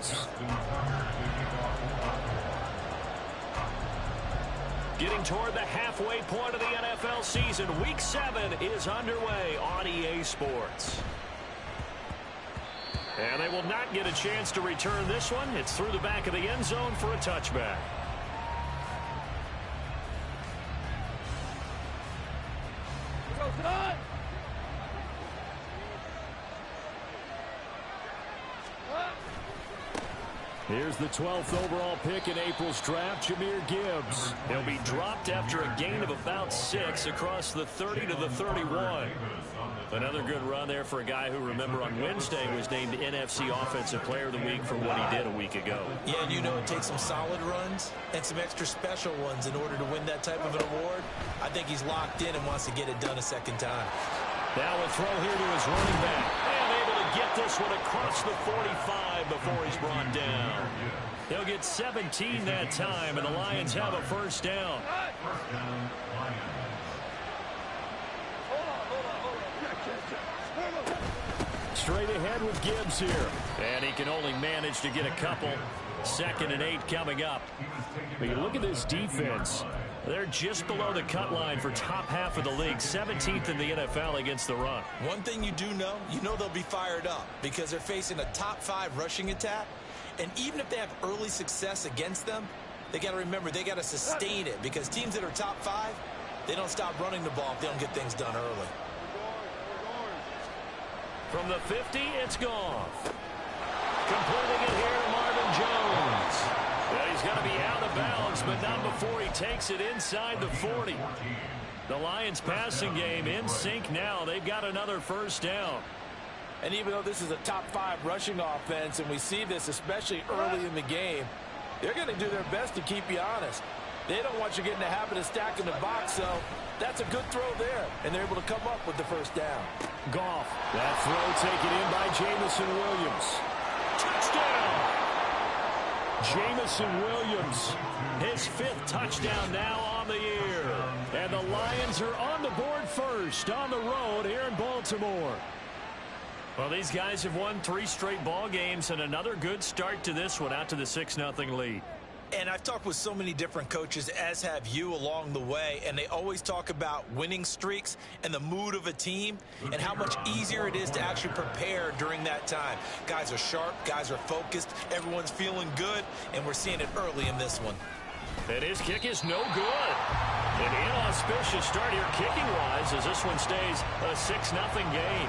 Sports. Getting toward the halfway point of the NFL season, Week 7 is underway on EA Sports. And they will not get a chance to return this one. It's through the back of the end zone for a touchback. Here's the 12th overall pick in April's draft, Jahmyr Gibbs. He'll be dropped after a gain of about 6 across the 30 to the 31. Another good run there for a guy who, remember, on Wednesday was named NFC Offensive Player of the Week for what he did a week ago. Yeah, and you know it takes some solid runs and some extra special ones in order to win that type of an award. I think he's locked in and wants to get it done a second time. Now a throw here to his running back. And able to get this one across the 45 before he's brought down. He'll get 17 that time, and the Lions have a first down. Straight ahead with Gibbs here. And he can only manage to get a couple. 2nd and 8 coming up. But you look at this defense. They're just below the cut line for top half of the league, 17th in the NFL against the run. One thing you do know, they'll be fired up because they're facing a top 5 rushing attack. And even if they have early success against them, they got to remember they got to sustain it because teams that are top 5, they don't stop running the ball if they don't get things done early. From the 50, it's gone. Completing it here to Marvin Jones. Well, he's got to be out of bounds, but not before he takes it inside the 40. The Lions passing game in sync now. They've got another first down. And even though this is a top 5 rushing offense, and we see this especially early in the game, they're going to do their best to keep you honest. They don't want you getting the habit of stacking the box, so that's a good throw there. And they're able to come up with the first down. Goff. That throw taken in by Jamison Williams. Touchdown! Jamison Williams, his 5th touchdown now on the year. And the Lions are on the board first on the road here in Baltimore. Well, these guys have won 3 straight ball games and another good start to this one out to the 6-0 lead. And I've talked with so many different coaches, as have you, along the way, and they always talk about winning streaks and the mood of a team and how much easier it is to actually prepare during that time. Guys are sharp, guys are focused, everyone's feeling good, and we're seeing it early in this one. And his kick is no good. An inauspicious start here kicking-wise as this one stays a 6-0 game.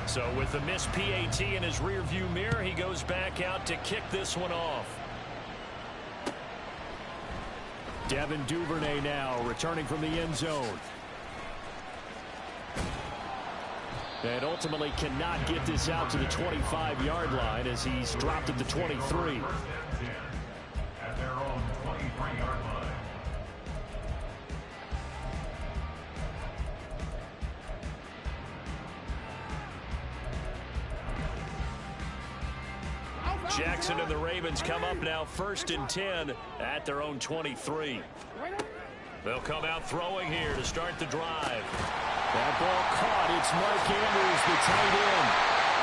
So with the missed PAT in his rearview mirror, he goes back out to kick this one off. Devin Duvernay now returning from the end zone. And ultimately cannot get this out to the 25-yard line as he's dropped at the 23. At their own 23-yard line. Jackson and the Ravens come up now 1st and 10 at their own 23. They'll come out throwing here to start the drive. That ball caught. It's Mark Andrews, the tight end.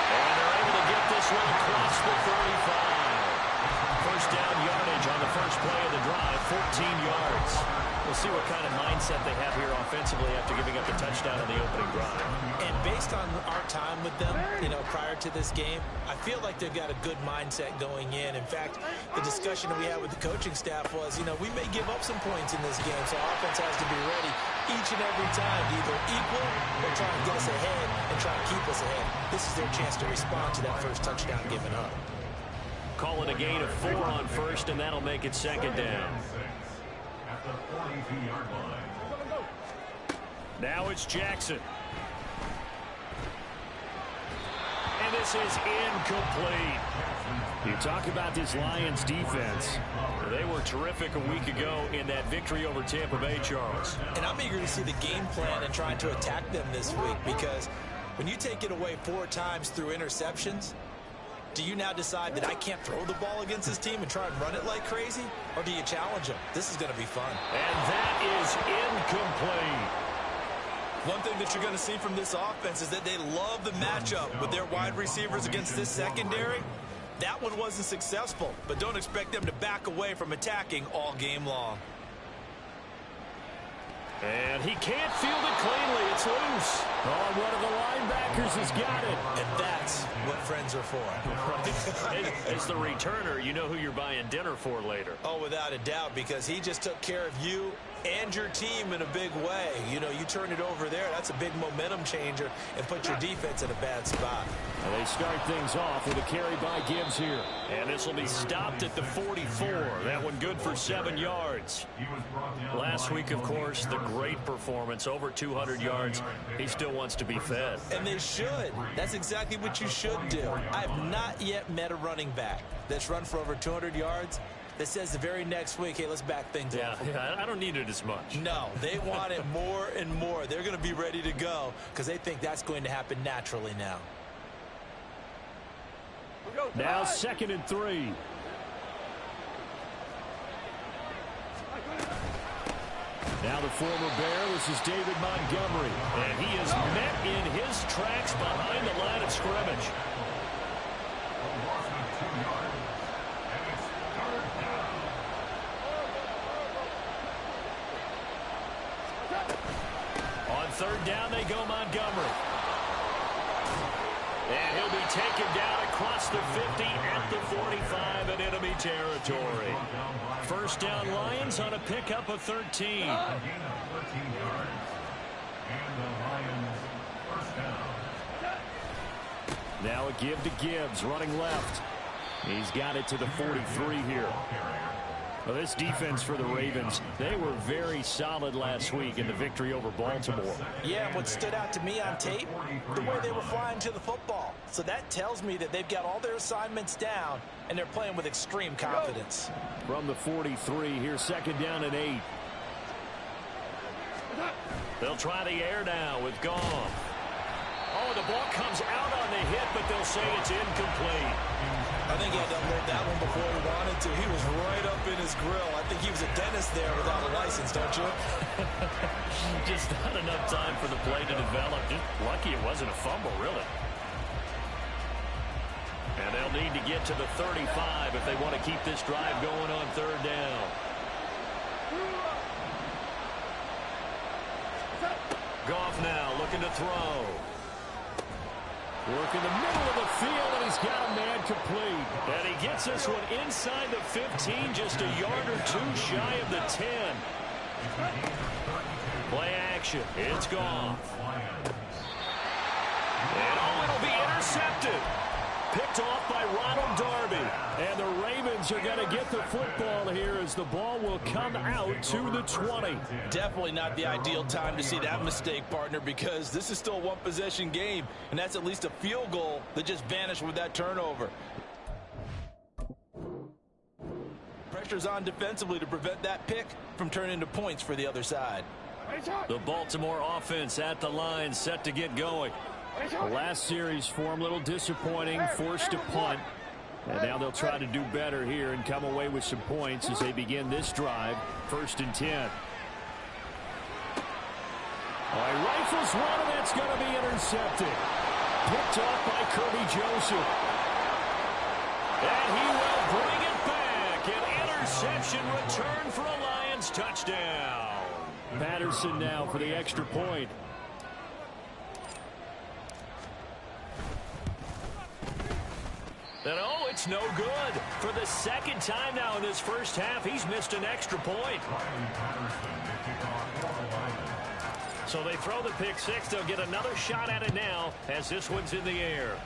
And they're able to get this one across the 35. First down yardage on the first play of the drive, 14 yards. We'll see what kind of mindset they have here offensively after giving up the touchdown on the opening drive. And based on our time with them, prior to this game, I feel like they've got a good mindset going in. In fact, the discussion that we had with the coaching staff was, we may give up some points in this game, so our offense has to be ready each and every time to either equal or try and get us ahead and try to keep us ahead. This is their chance to respond to that first touchdown given up. Call it a gain of 4 on first, and that'll make it 2nd down. At the 42-yard line. Now it's Jackson. And this is incomplete. You talk about this Lions defense. They were terrific a week ago in that victory over Tampa Bay, Charles. And I'm eager to see the game plan and trying to attack them this week because when you take it away 4 times through interceptions, do you now decide that I can't throw the ball against this team and try and run it like crazy? Or do you challenge them? This is going to be fun. And that is is incomplete. One thing that you're going to see from this offense is that they love the matchup with their wide receivers against this secondary. That one wasn't successful, but don't expect them to back away from attacking all game long. And he can't field it cleanly. It's loose. Oh, one of the linebackers has got it. And that's what friends are for. As the returner, you know who you're buying dinner for later. Oh, without a doubt, because he just took care of you and your team in a big way. You know, you turn it over there, that's a big momentum changer and put your defense in a bad spot. And they start things off with a carry by Gibbs here. And this will be stopped at the 44. That one good for 7 yards. Last week, of course, the great performance, over 200 yards. He still wants to be fed. And they should. That's exactly what you should do. I have not yet met a running back that's run for over 200 yards that says the very next week, hey, let's back things off. Yeah, I don't need it as much. No, they want it more and more. They're going to be ready to go because they think that's going to happen naturally now. Now 2nd and 3. Now the former Bear, this is David Montgomery. And he is met in his tracks behind the line of scrimmage. On 3rd down they go, Montgomery. And he'll be taken down across the 50 at the 45 in enemy territory. 1st down Lions on a pickup of 13. Now a give to Gibbs, running left. He's got it to the 43 here. Well, this defense for the Ravens, they were very solid last week in the victory over Baltimore. Yeah, and what stood out to me on tape, the way they were flying to the football. So that tells me that they've got all their assignments down, and they're playing with extreme confidence. From the 43, here's 2nd down and 8. They'll try the air now with Goff. Oh, the ball comes out on the hit, but they'll say it's incomplete. I think he had to unload that one before he wanted to. He was right up in his grill. I think he was a dentist there without a license, don't you? Just not enough time for the play to develop. Just lucky it wasn't a fumble, really. And they'll need to get to the 35 if they want to keep this drive going on 3rd down. Goff now looking to throw. Work in the middle of the field, and he's got a man complete. And he gets this one inside the 15, just a yard or 2 shy of the 10. Play action. It's Goff. And oh, it'll be intercepted. Picked off by Ronald Darby. And the Ravens are going to get the football here as the ball will come out to the 20. Definitely not the ideal time to see that mistake, partner, because this is still a one-possession game, and that's at least a field goal that just vanished with that turnover. Pressure's on defensively to prevent that pick from turning into points for the other side. The Baltimore offense at the line, set to get going. The last series for him, a little disappointing, forced to punt. And now they'll try to do better here and come away with some points as they begin this drive. 1st and 10. Oh, he rifles one, and that's going to be intercepted. Picked off by Kirby Joseph. And he will bring it back. An interception return for a Lions touchdown. Patterson now for the extra point. And oh, it's no good. For the 2nd time now in this 1st half, he's missed an extra point. So they throw the pick 6. They'll get another shot at it now as this one's in the air.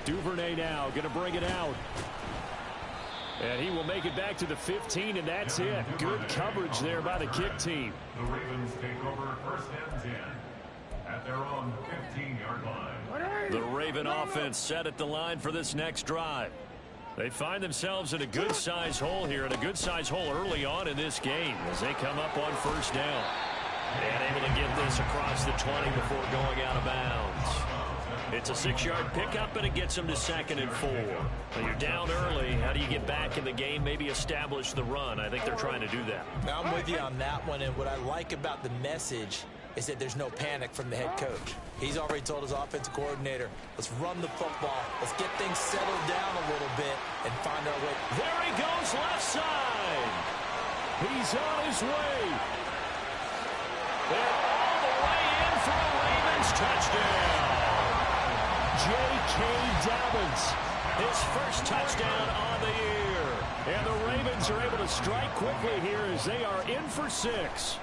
Duvernay now going to bring it out. And he will make it back to the 15, and that's it. Good coverage there by the kick team. The Ravens take over 1st and 10 at their own 15-yard line. The Raven offense set at the line for this next drive. They find themselves in a good-sized hole here, and a good-sized hole early on in this game as they come up on 1st down. And able to get this across the 20 before going out of bounds. It's a 6-yard pickup, and it gets them to 2nd and 4. Well, you're down early. How do you get back in the game, maybe establish the run? I think they're trying to do that. Now, I'm with you on that one, and what I like about the message is that there's no panic from the head coach. He's already told his offensive coordinator, let's run the football, let's get things settled down a little bit and find our way. There he goes, left side. He's on his way. They're all the way in for a Ravens touchdown. J.K. Dobbins, his first touchdown on the year. And the Ravens are able to strike quickly here as they are in for 6.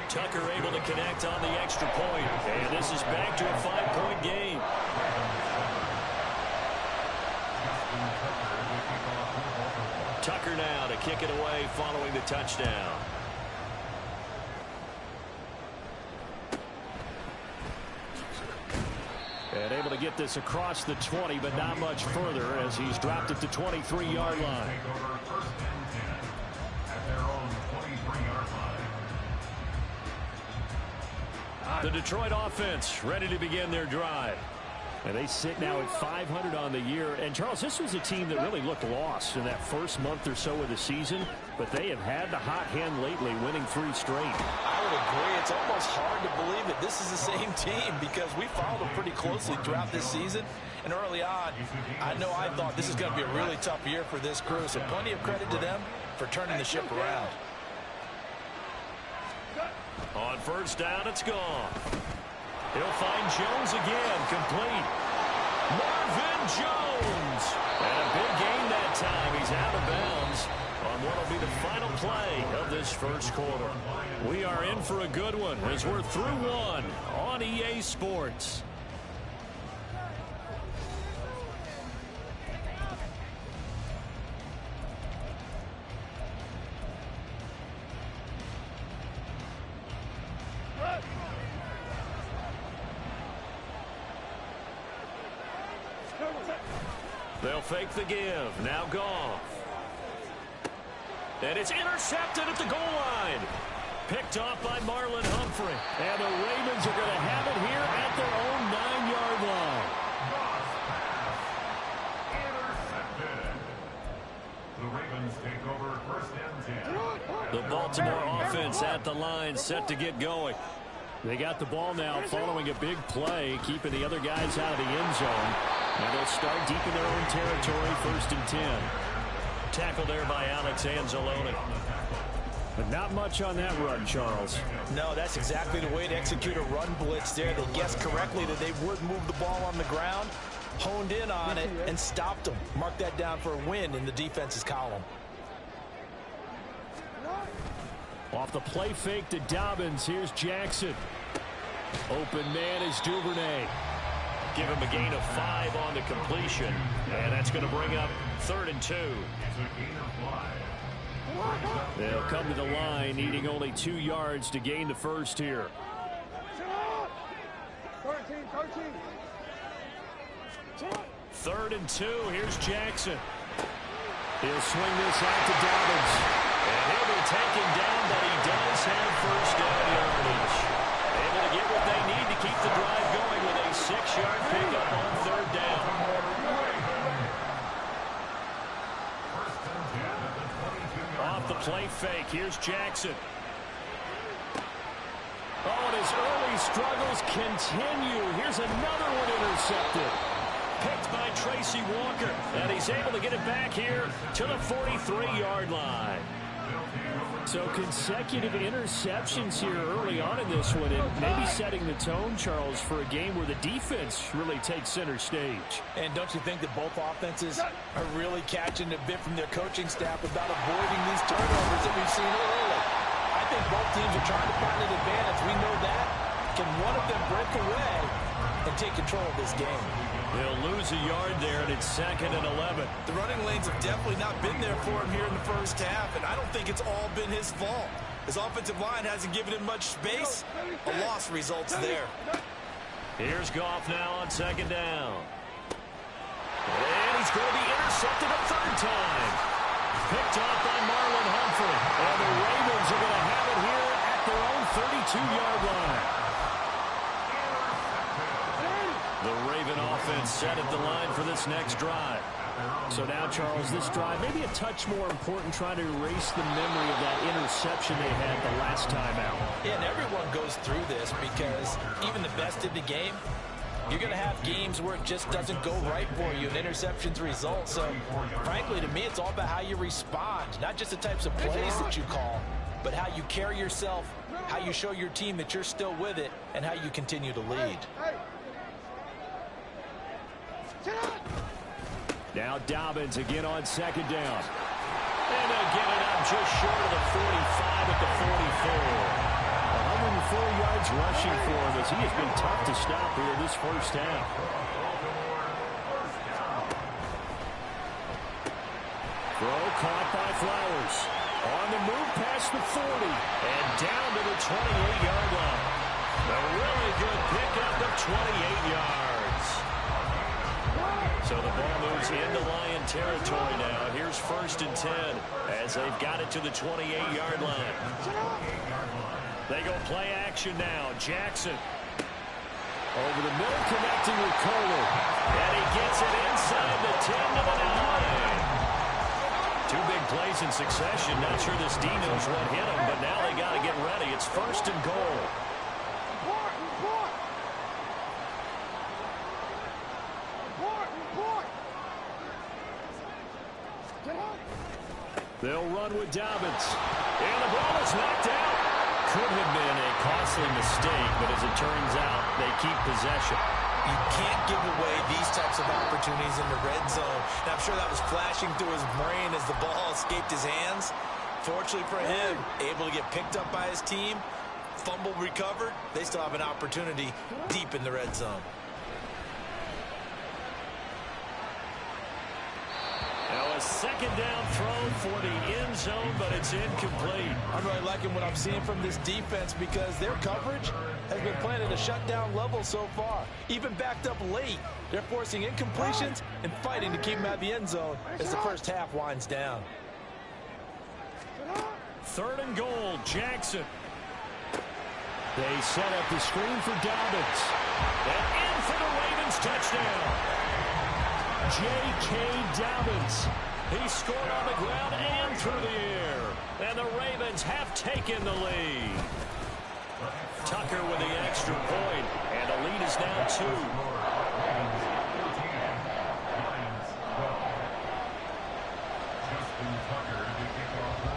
Tucker able to connect on the extra point. And this is back to a 5-point game. Tucker now to kick it away following the touchdown. And able to get this across the 20, but not much further as he's dropped it to 23-yard line. The Detroit offense ready to begin their drive. And they sit now at 500 on the year. And, Charles, this was a team that really looked lost in that first month or so of the season. But they have had the hot hand lately, winning 3 straight. I would agree. It's almost hard to believe that this is the same team because we followed them pretty closely throughout this season. And early on, I know I thought this is going to be a really tough year for this crew. So plenty of credit to them for turning the ship around. On first down, it's gone. He'll find Jones again, complete. Marvin Jones. And a big gain that time. He's out of bounds on what will be the final play of this first quarter. We are in for a good one as we're through 1 on EA Sports. They'll fake the give. Now Goff. And it's intercepted at the goal line. Picked off by Marlon Humphrey. And the Ravens are going to have it here at their own 9-yard line. The Ravens take over 1st and 10. The Baltimore offense at the line, set to get going. They got the ball now following a big play, keeping the other guys out of the end zone. And they'll start deep in their own territory, 1st and 10. Tackled there by Alex Anzalone. But not much on that run, Charles. No, that's exactly the way to execute a run blitz there. They guessed correctly that they would move the ball on the ground, honed in on it, and stopped them. Mark that down for a win in the defense's column. Off the play fake to Dobbins. Here's Jackson. Open man is Duvernay. Give him a gain of 5 on the completion. And that's going to bring up 3rd and 2. They'll come to the line, needing only 2 yards to gain the first here. 3rd and 2. Here's Jackson. He'll swing this out to Dobbins. And he'll be taken down, but he does have first down yardage. Able to get what they need to keep the drive going with a 6-yard pickup on 3rd down. Off the play fake, here's Jackson. Oh, and his early struggles continue. Here's another one intercepted. Picked by Tracy Walker, and he's able to get it back here to the 43-yard line. So consecutive interceptions here early on in this one, and maybe setting the tone, Charles, for a game where the defense really takes center stage. And don't you think that both offenses are really catching a bit from their coaching staff about avoiding these turnovers that we've seen early? I think both teams are trying to find an advantage. We know that. Can one of them break away and take control of this game? They'll lose a yard there, and it's 2nd and 11. The running lanes have definitely not been there for him here in the first half, and I don't think it's all been his fault. His offensive line hasn't given him much space. A loss results there. Here's Goff now on 2nd down. And he's going to be intercepted a 3rd time. Picked off by Marlon Humphrey. And the Ravens are going to have it here at their own 32-yard line. offense set at the line for this next drive. So now, Charles, this drive maybe a touch more important, trying to erase the memory of that interception they had the last time out. Yeah, and everyone goes through this because even the best in the game, you're going to have games where it just doesn't go right for you, and interceptions result. So, frankly, to me, it's all about how you respond, not just the types of plays that you call, but how you carry yourself, how you show your team that you're still with it, and how you continue to lead. Now Dobbins again on second down. And they'll get it up just short of the 45 at the 44. 104 yards rushing for him as he has been tough to stop here this first half. Throw caught by Flowers. On the move past the 40. And down to the 28-yard line. A really good pickup of 28 yards. So the ball moves into Lion territory now. Here's 1st and 10 as they've got it to the 28-yard line. They go play action now. Jackson. Over the middle, connecting with Kohler. And he gets it inside the 10 to the 9. 2 big plays in succession. Not sure this D knows what hit him, but now they got to get ready. It's 1st and goal. They'll run with Dobbins. And the ball is knocked out. Could have been a costly mistake, but as it turns out, they keep possession. You can't give away these types of opportunities in the red zone. And I'm sure that was flashing through his brain as the ball escaped his hands. Fortunately for him, able to get picked up by his team, fumble recovered. They still have an opportunity deep in the red zone. Now a second down throw for the end zone, but it's incomplete. I'm really liking what I'm seeing from this defense because their coverage has been playing at a shutdown level so far. Even backed up late, they're forcing incompletions and fighting to keep them out of the end zone as the first half winds down. 3rd and goal, Jackson. They set up the screen for Dobbins. And in for the Ravens touchdown. J.K. Dobbins. He scored on the ground and through the air. And the Ravens have taken the lead. Tucker with the extra point. And the lead is now 2.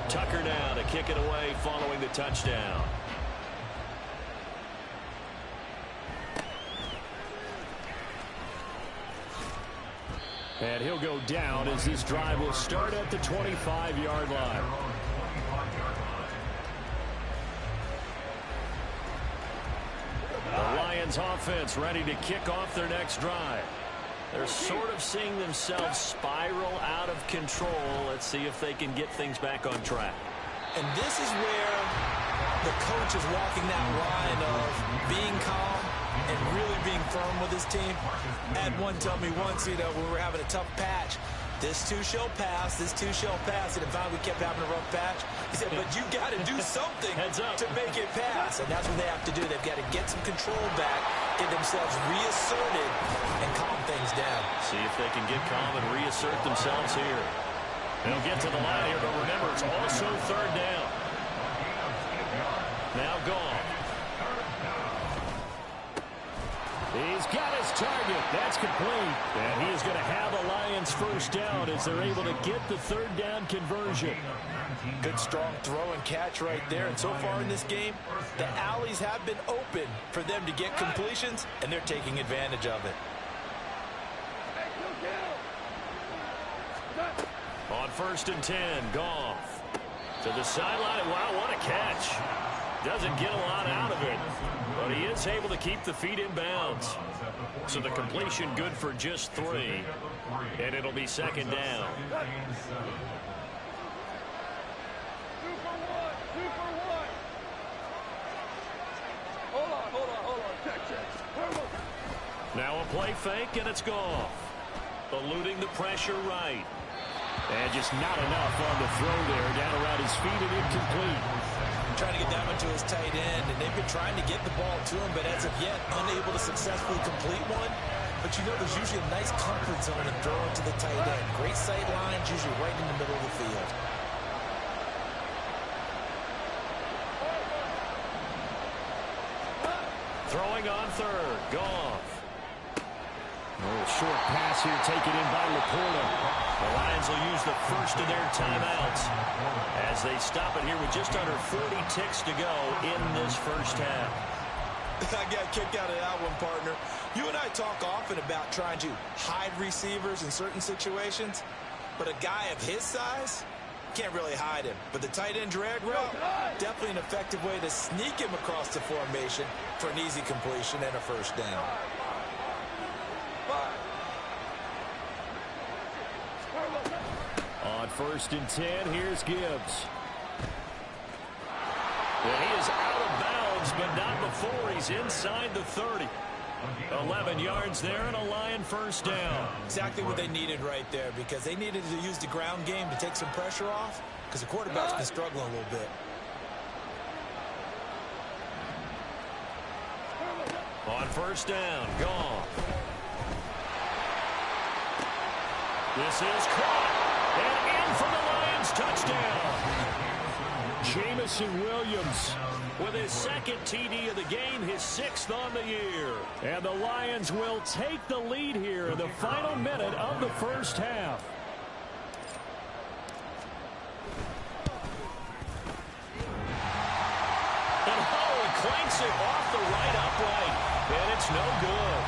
Tucker now to kick it away following the touchdown. And he'll go down as this drive will start at the 25-yard line. The Lions offense ready to kick off their next drive. They're sort of seeing themselves spiral out of control. Let's see if they can get things back on track. And this is where the coach is walking that line of being calm and really being firm with his team. I had one tell me once, when we were having a tough patch, this too shall pass, this too shall pass. And finally we kept having a rough patch. He said, but you got to do something to make it pass. And that's what they have to do. They've got to get some control back, get themselves reasserted, and calm things down. See if they can get calm and reassert themselves here. They'll get to the line here, but remember, it's also 3rd down. Now Goff. He's got his target. That's complete. And he is going to have the Lions first down as they're able to get the 3rd down conversion. Good strong throw and catch right there. And so far in this game, the alleys have been open for them to get completions, and they're taking advantage of it. On 1st and 10, Goff to the sideline. Wow, what a catch. Doesn't get a lot out of it, but he is able to keep the feet in bounds. So the completion good for just 3, and it'll be 2nd down. Now a play fake, and it's Goff. Eluding the pressure right. And just not enough on the throw there. Down around his feet and incomplete. Trying to get that one to his tight end, and they've been trying to get the ball to him, but as of yet, unable to successfully complete one. but you know there's usually a nice comfort zone in throwing to the tight end. Great sight lines, usually right in the middle of the field. Throwing on third. Goff. A little short pass here taken in by Laporta. The Lions will use the first of their timeouts as they stop it here with just under 40 ticks to go in this first half. I got a kick out of that one, partner. You and I talk often about trying to hide receivers in certain situations, but a guy of his size can't really hide him. But the tight end drag route, definitely an effective way to sneak him across the formation for an easy completion and a first down. On 1st and 10, here's Gibbs. And he is out of bounds, but not before he's inside the 30. 11 yards there and a Lion first down. Exactly what they needed right there, because they needed to use the ground game to take some pressure off, because the quarterback's been struggling a little bit. On first down, Goff. This is caught. And in for the Lions, touchdown. Jamison Williams with his second TD of the game, his 6th on the year. And the Lions will take the lead here in the final minute of the first half. And Howard clanks it off the right upright, and it's no good.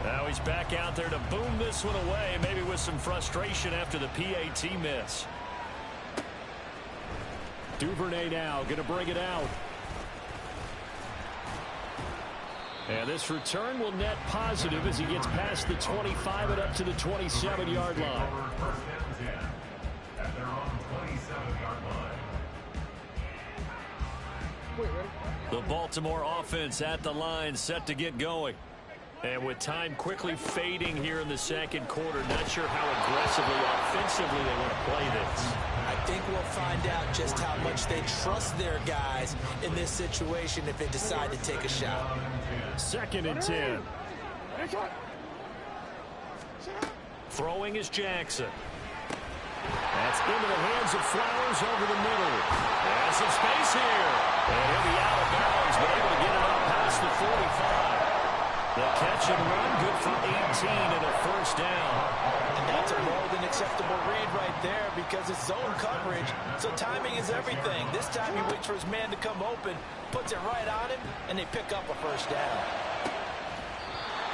Now he's back out there to boom this one away, maybe with some frustration after the PAT miss. Duvernay now going to bring it out. And this return will net positive as he gets past the 25 and up to the 27-yard line. First and 10 at their own 27-yard line. The Baltimore offense at the line, set to get going. And with time quickly fading here in the second quarter, not sure how aggressively, offensively they want to play this. I think we'll find out just how much they trust their guys in this situation if they decide to take a shot. 2nd and 10. Throwing is Jackson. That's into the hands of Flowers over the middle. Has some space here. And he'll be out of bounds, but able to get it up past the 45. The catch and run, good for 18 and a first down. And that's a more than acceptable read right there because it's zone coverage, so timing is everything. This time he waits for his man to come open, puts it right on him, and they pick up a first down.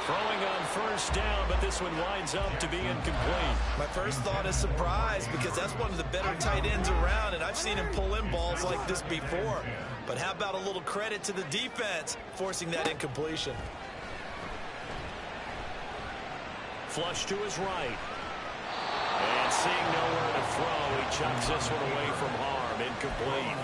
Throwing on first down, but this one winds up to be incomplete. My first thought is surprise because that's one of the better tight ends around, and I've seen him pull in balls like this before. But how about a little credit to the defense forcing that incompletion? Flush to his right. And seeing nowhere to throw, he chucks this one away from harm. Incomplete.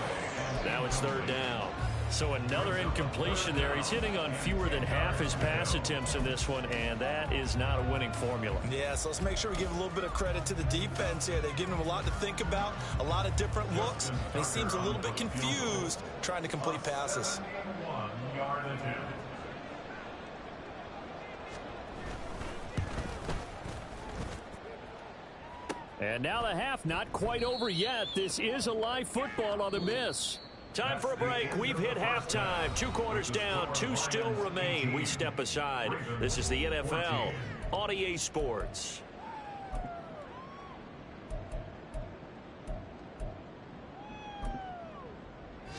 Now it's 3rd down. So another incompletion there. He's hitting on fewer than half his pass attempts in this one, and that is not a winning formula. Yeah, so let's make sure we give a little bit of credit to the defense here. They've given him a lot to think about, a lot of different looks, and he seems a little bit confused trying to complete passes. 1 yard attempt. And now the half not quite over yet. This is a live football on the miss. Time for a break. We've hit halftime. 2 quarters down. 2 still remain. We step aside. This is the NFL on EA Sports.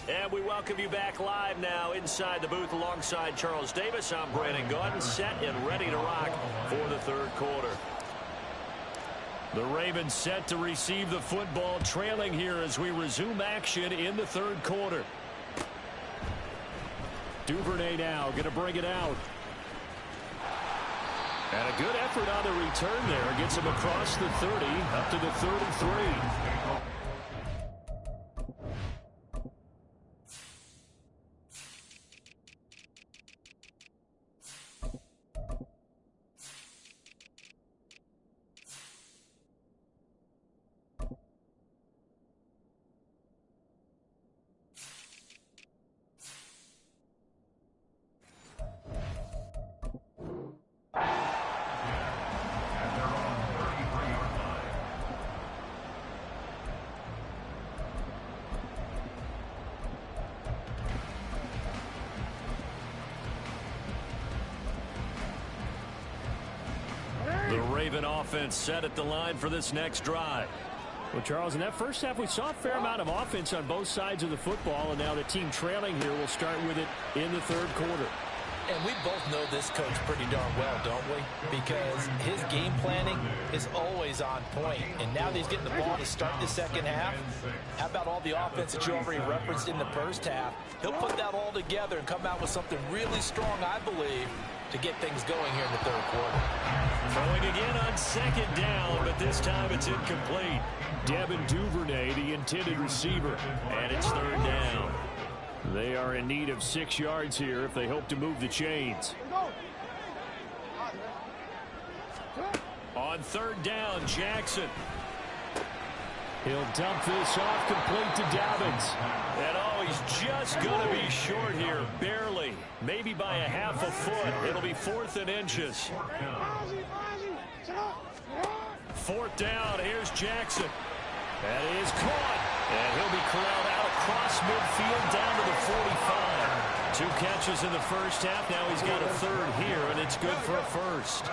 And we welcome you back live now inside the booth alongside Charles Davis. I'm Brandon Gordon, set and ready to rock for the 3rd quarter. The Ravens set to receive the football, trailing here as we resume action in the 3rd quarter. Duvernay now going to bring it out. And a good effort on the return there. Gets him across the 30, up to the 33. Raven offense set at the line for this next drive. Well, Charles, in that first half, we saw a fair amount of offense on both sides of the football, and now the team trailing here will start with it in the third quarter. And we both know this coach pretty darn well, don't we? Because his game planning is always on point. And now that he's getting the ball to start the second half, how about all the offense that you already referenced in the first half? He'll put that all together and come out with something really strong, I believe, to get things going here in the third quarter. Throwing again on second down, but this time it's incomplete. Devin Duvernay, the intended receiver. And it's third down. They are in need of 6 yards here if they hope to move the chains. On third down, Jackson. He'll dump this off complete to Dobbins. And oh, he's just going to be short here, barely. Maybe by a half a foot. It'll be 4th and inches. 4th down, here's Jackson. That is caught. And he'll be corralled out across midfield down to the 45. 2 catches in the first half. Now he's got a third here, and it's good for a first.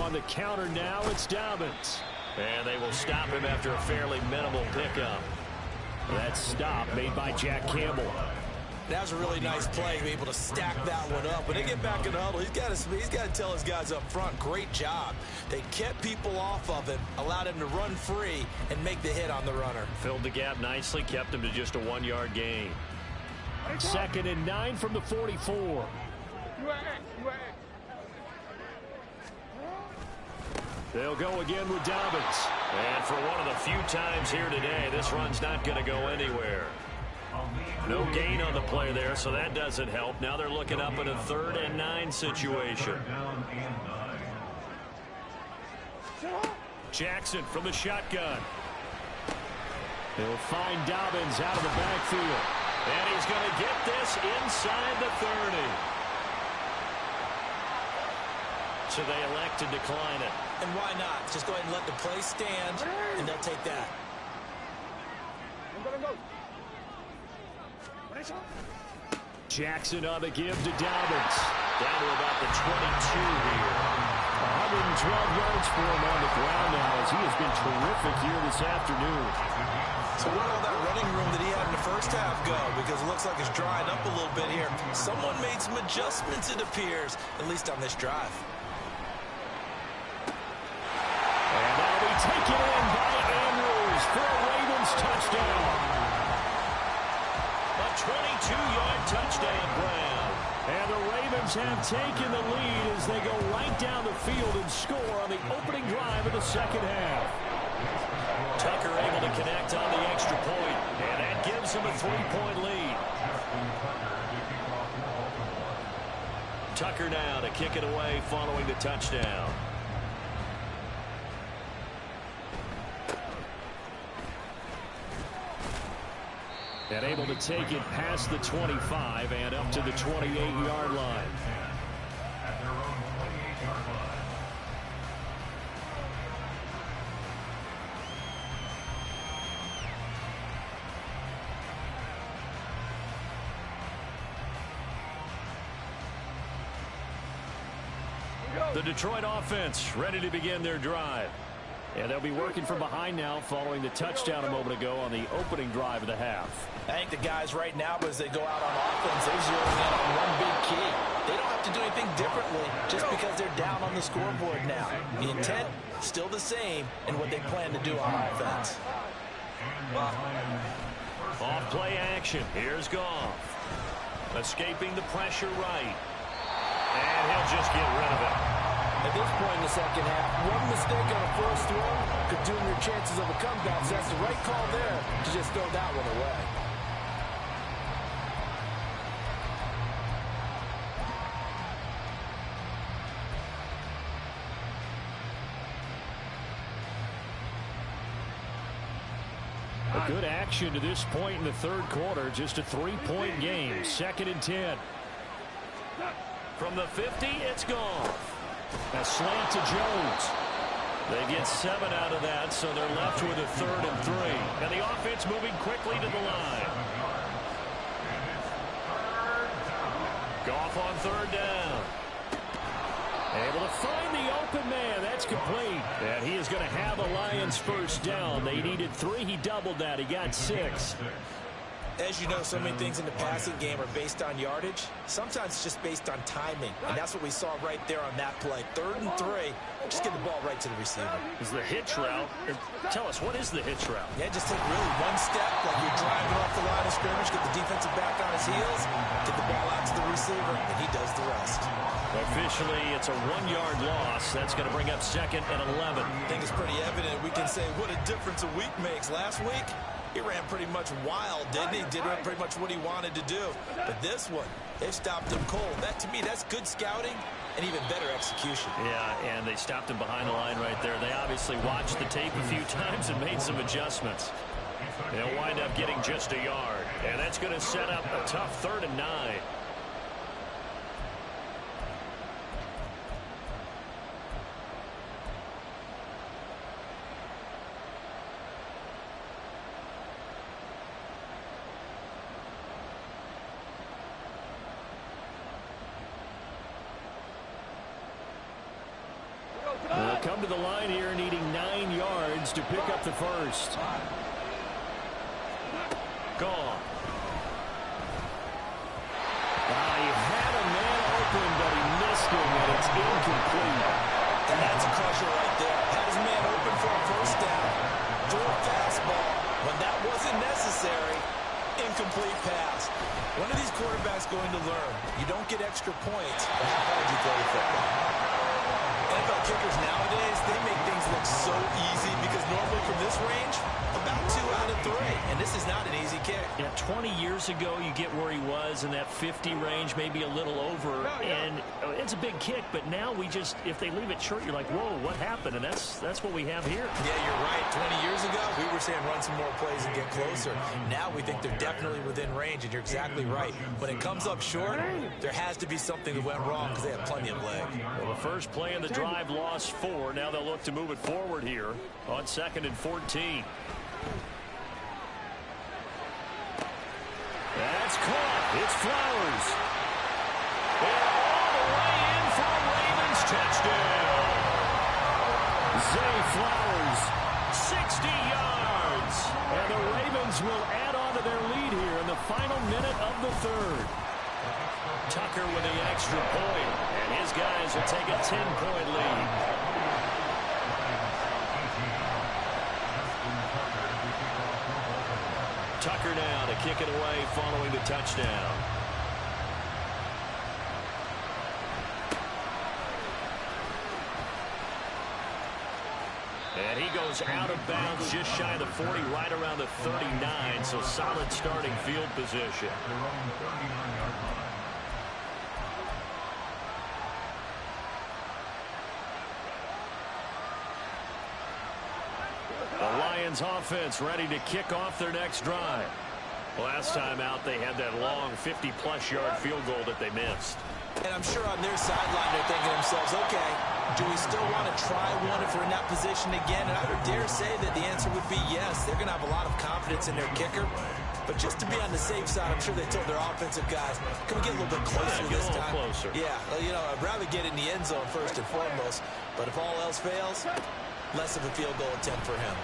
On the counter now, it's Dobbins. And they will stop him after a fairly minimal pickup. That stop made by Jack Campbell. That was a really nice play to be able to stack that one up. When they get back in the huddle, he's got to tell his guys up front, great job. They kept people off of him, allowed him to run free, and make the hit on the runner. Filled the gap nicely, kept him to just a 1-yard gain. 2nd and 9 from the 44. They'll go again with Dobbins. And for one of the few times here today, this run's not going to go anywhere. No gain on the play there, so that doesn't help. Now they're looking up in a 3rd and 9 situation. Jackson from the shotgun. He'll find Dobbins out of the backfield. And he's going to get this inside the 30. So they elect to decline it. And why not? Just go ahead and let the play stand, and they'll take that. Jackson on the give to Dobbins. Down to about the 22 here. 112 yards for him on the ground now as he has been terrific here this afternoon. So where did all that running room that he had in the first half go? Because it looks like it's drying up a little bit here. Someone made some adjustments, it appears, at least on this drive. And that'll be taken in by Andrews for a Ravens touchdown. A 22-yard touchdown, Brown. And the Ravens have taken the lead as they go right down the field and score on the opening drive of the second half. Tucker able to connect on the extra point, and that gives him a 3-point lead. Tucker now to kick it away following the touchdown. And able to take it past the 25 and up to the 28-yard line. At their own 28-yard line. The Detroit offense ready to begin their drive. And they'll be working from behind now following the touchdown a moment ago on the opening drive of the half. I think the guys right now, as they go out on offense, they're zeroing in on one big key. They don't have to do anything differently just because they're down on the scoreboard now. The intent, still the same in what they plan to do on offense. Off play action. Here's Goff. Escaping the pressure right. And he'll just get rid of it. At this point in the second half, one mistake on a first throw could doom your chances of a comeback. So that's the right call there to just throw that one away. A good action to this point in the third quarter. Just a 3-point game. 2nd and 10. From the 50, it's Goff. A slant to Jones. They get 7 out of that, so they're left with a 3rd and 3. And the offense moving quickly to the line. Goff on third down. Able to find the open man. That's complete. And he is going to have a Lions first down. They needed 3. He doubled that. He got 6. As you know, so many things in the passing game are based on yardage. Sometimes it's just based on timing. And that's what we saw right there on that play. 3rd and 3. Just get the ball right to the receiver. Is the hitch route. Tell us, what is the hitch route? Yeah, just take really one step, like you're driving off the line of scrimmage, get the defensive back on his heels, get the ball out to the receiver, and he does the rest. Officially, it's a 1-yard loss. That's going to bring up 2nd and 11. I think it's pretty evident. We can say what a difference a week makes. Last week, he ran pretty much wild, didn't he? Did pretty much what he wanted to do. But this one, they've stopped him cold. That, to me, that's good scouting and even better execution. Yeah, and they stopped him behind the line right there. They obviously watched the tape a few times and made some adjustments. They'll wind up getting just a yard. And that's going to set up a tough 3rd and 9. They'll come to the line here needing 9 yards to pick up the first. Gone. He had a man open, but he missed him, and it's incomplete. And that's a crusher right there. Had his man open for a first down. Threw a fastball. When that wasn't necessary, incomplete pass. When are these quarterbacks going to learn? You don't get extra points for how hard you throw the football. NFL kickers nowadays, they make things look so easy because normally from this range, about 2 out of 3. And this is not an easy kick. Yeah, 20 years ago, you get where he was in that 50 range, maybe a little over. And it's a big kick, but now we just, if they leave it short, you're like, whoa, what happened? And that's what we have here. Yeah, you're right. 20 years ago, we were saying run some more plays and get closer. Now we think they're definitely within range, and you're exactly right. When it comes up short, there has to be something that went wrong because they have plenty of leg. Well, the first play in the drive lost 4. Now they'll look to move it forward here on 2nd and 14. That's caught. It's Flowers. And all the way in for a Ravens touchdown. Zay Flowers, 60 yards. And the Ravens will add on to their lead here in the final minute of the 3rd. Tucker with the extra point, and his guys will take a 10-point lead. Tucker now to kick it away following the touchdown. And he goes out of bounds just shy of the 40, right around the 39, so solid starting field position. The Lions offense ready to kick off their next drive. Last time out, they had that long 50-plus yard field goal that they missed. And I'm sure on their sideline they're thinking to themselves, okay, do we still want to try one if we're in that position again? And I would dare say that the answer would be yes. They're going to have a lot of confidence in their kicker. But just to be on the safe side, I'm sure they told their offensive guys, can we get a little bit closer this time? Closer. Yeah, you know, I'd rather get in the end zone first and foremost. But if all else fails, less of a field goal attempt for him.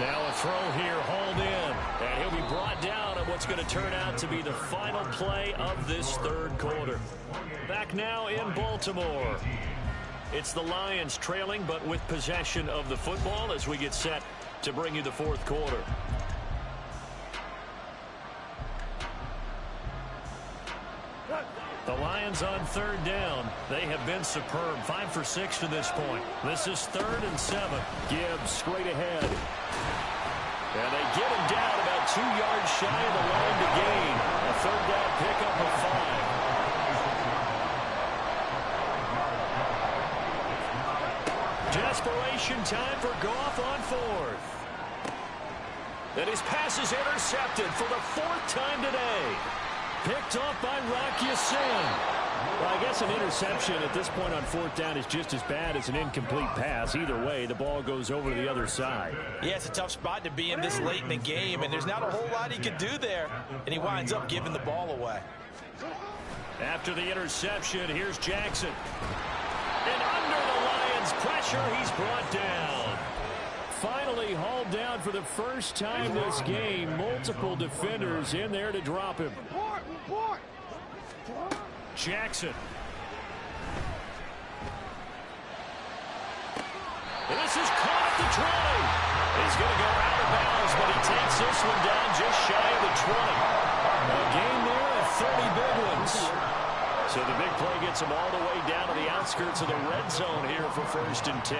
Now a throw here, hauled in. And he'll be brought down at what's going to turn out to be the final play of this 3rd quarter. Back now in Baltimore. It's the Lions trailing, but with possession of the football as we get set to bring you the 4th quarter. The Lions on 3rd down. They have been superb. 5 for 6 to this point. This is 3rd and 7. Gibbs straight ahead. And they get him down about 2 yards shy of the line to gain. A 3rd down pickup of 5. Desperation time for Goff on 4th. And his pass is intercepted for the 4th time today. Picked off by Rock Ya-Sin. Well, I guess an interception at this point on 4th down is just as bad as an incomplete pass. Either way, the ball goes over to the other side. Yeah, it's a tough spot to be in this late in the game, and there's not a whole lot he could do there, and he winds up giving the ball away. After the interception, here's Jackson. And under the Lions' pressure, he's brought down. Finally hauled down for the first time this game. Multiple defenders in there to drop him. Jackson. This is caught at the 20. He's going to go out of bounds, but he takes this one down just shy of the 20. A game there of 30 big ones. So the big play gets him all the way down to the outskirts of the red zone here for 1st and 10.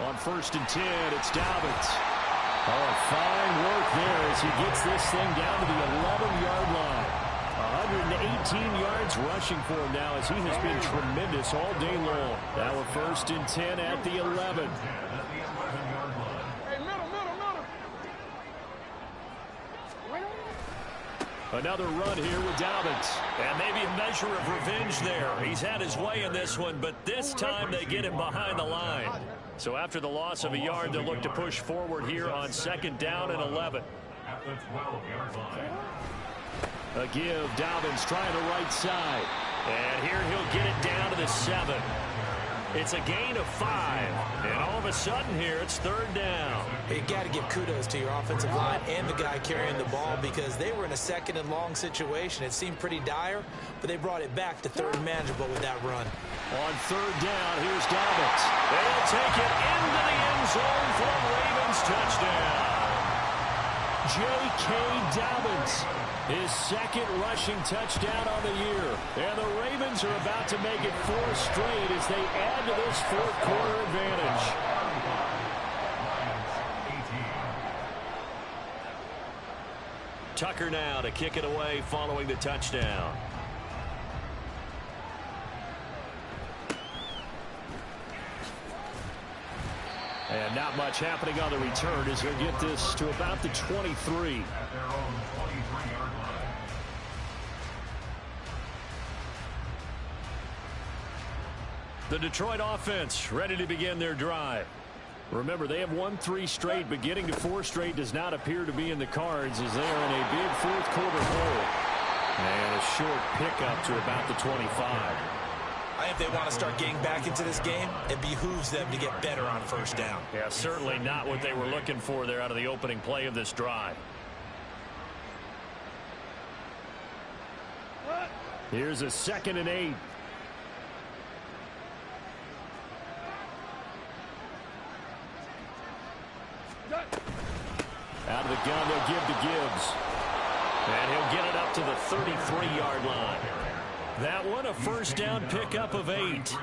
On 1st and 10, it's Dobbins. Oh, fine work there as he gets this thing down to the 11-yard line. 118 yards rushing for him now as he has been tremendous all day long. Now we're 1st and 10 at the 11. Another run here with Dobbins. And maybe a measure of revenge there. He's had his way in this one, but this time they get him behind the line. So after the loss of a yard, they'll look to push forward here on 2nd down and 11. At the 12-yard line. A give, Dobbins trying the right side. And here he'll get it down to the 7. It's a gain of 5. And all of a sudden here, it's 3rd down. You got to give kudos to your offensive line and the guy carrying the ball because they were in a 2nd and long situation. It seemed pretty dire, but they brought it back to 3rd and manageable with that run. On 3rd down, here's Dobbins. They'll take it into the end zone for a Ravens touchdown. J.K. Dobbins, his 2nd rushing touchdown on the year. And the Ravens are about to make it 4 straight as they add to this 4th quarter advantage. Tucker now to kick it away following the touchdown. And not much happening on the return as he'll get this to about the 23. At their own 23-yard line. The Detroit offense ready to begin their drive. Remember, they have won 3 straight, but getting to 4 straight does not appear to be in the cards as they are in a big 4th quarter hole. And a short pickup to about the 25. I think they want to start getting back into this game. It behooves them to get better on 1st down. Yeah, certainly not what they were looking for there out of the opening play of this drive. Here's a 2nd and 8. Out of the gun, they'll give to Gibbs. And he'll get it up to the 33-yard line. That one, a 1st down pickup of 8.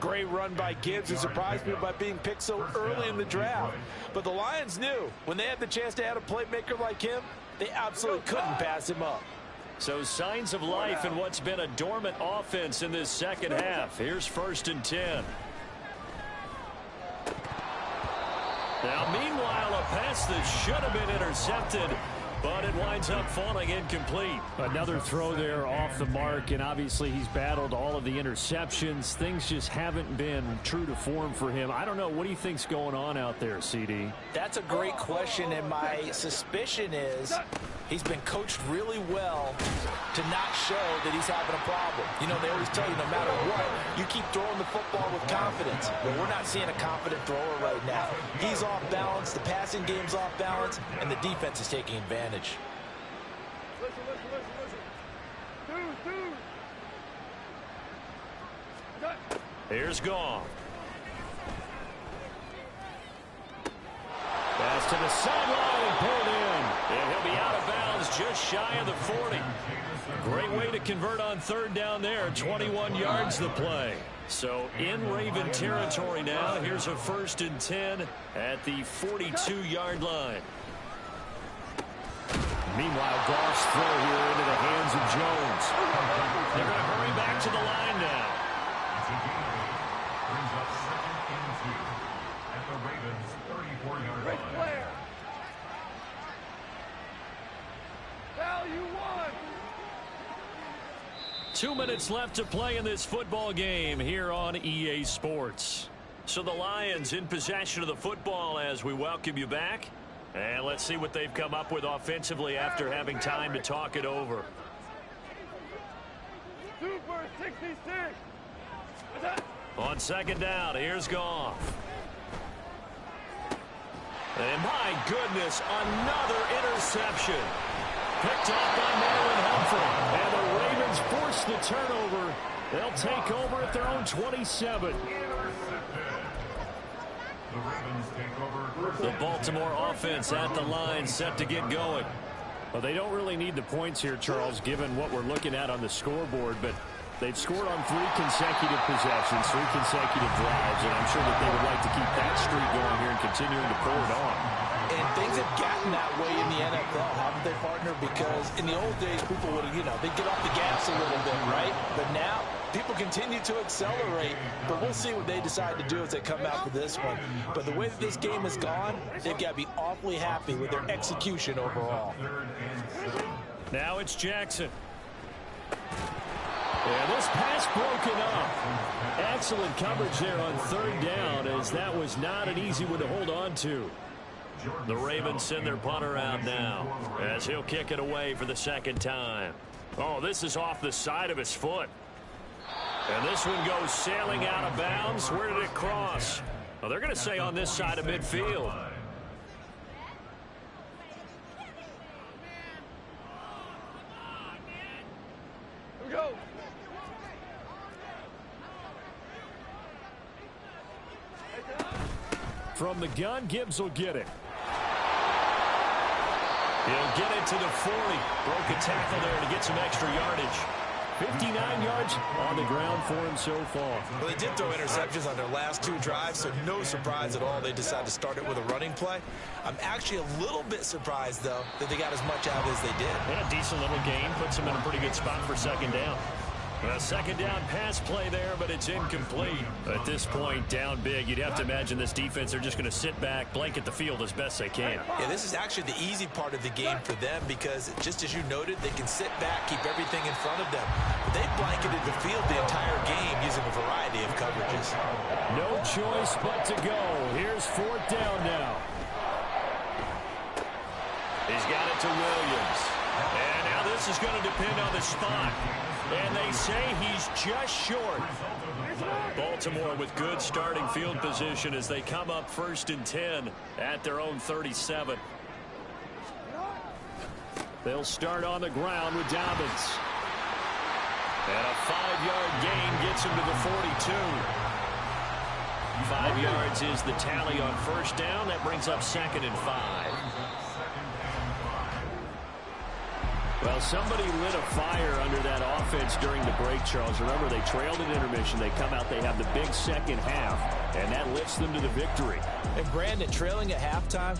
Great run by Gibbs, who surprised me by being picked so early in the draft. But the Lions knew when they had the chance to add a playmaker like him, they absolutely couldn't pass him up. So signs of life in what's been a dormant offense in this 2nd half. Here's 1st and 10. Now, meanwhile, a pass that should have been intercepted, but it winds up falling incomplete. Another throw there off the mark, and obviously he's battled all of the interceptions. Things just haven't been true to form for him. I don't know. What do you think's going on out there, CD? That's a great question, and my suspicion is he's been coached really well to not show that he's having a problem. You know, they always tell you no matter what, you keep throwing the football with confidence. But we're not seeing a confident thrower right now. He's off balance, the passing game's off balance, and the defense is taking advantage. Here's Goff. Pass to the sideline, pulled in. And he'll be out of bounds just shy of the 40. Great way to convert on 3rd down there. 21 yards the play. So in Raven territory now. Here's a 1st and 10 at the 42-yard line. Meanwhile, Goff's throw here into the hands of Jones. They're going to hurry back to the line now. Brings up 2nd and 2 at the Ravens' 34-yard line. Player. Value 1. 2 minutes left to play in this football game here on EA Sports. So the Lions in possession of the football as we welcome you back. And let's see what they've come up with offensively after having time to talk it over. Super 66. On second down, here's Goff. And my goodness, another interception. Picked off by Marlon Humphrey. And the Ravens force the turnover. They'll take over at their own 27. The Baltimore offense at the line, set to get going. Well, they don't really need the points here, Charles, given what we're looking at on the scoreboard, but they've scored on 3 consecutive possessions, 3 consecutive drives, and I'm sure that they would like to keep that streak going here and continuing to pull it on. And things have gotten that way in the NFL, haven't they, partner? Because in the old days, people would, they'd get off the gas a little bit, right? But now, people continue to accelerate, but we'll see what they decide to do as they come out for this one. But the way that this game has gone, they've got to be awfully happy with their execution overall. Now it's Jackson. And this pass broken up. Excellent coverage there on third down, as that was not an easy one to hold on to. The Ravens send their punter out now, as he'll kick it away for the second time. Oh, this is off the side of his foot. And this one goes sailing out of bounds. Where did it cross? Well, they're going to say on this side of midfield. Here we go. From the gun, Gibbs will get it. He'll get it to the 40. Broke a tackle there to get some extra yardage. 59 yards on the ground for him so far. Well, they did throw interceptions on their last 2 drives, so no surprise at all they decided to start it with a running play. I'm actually a little bit surprised, though, that they got as much out as they did. And a decent little gain. Puts them in a pretty good spot for second down. A second down pass play there, but it's incomplete. At this point, down big, you'd have to imagine this defense, they're just going to sit back, blanket the field as best they can. Yeah, this is actually the easy part of the game for them because, just as you noted, they can sit back, keep everything in front of them. But they blanketed the field the entire game using a variety of coverages. No choice but to go. Here's fourth down now. He's got it to Williams. And now this is going to depend on the spot. And they say he's just short. Baltimore with good starting field position as they come up 1st and 10 at their own 37. They'll start on the ground with Dobbins. And a 5-yard gain gets him to the 42. 5 yards is the tally on first down. That brings up 2nd and 5. Well, somebody lit a fire under that offense during the break, Charles. Remember, they trailed at intermission. They come out, they have the big second half, and that lifts them to the victory. And Brandon, trailing at halftime,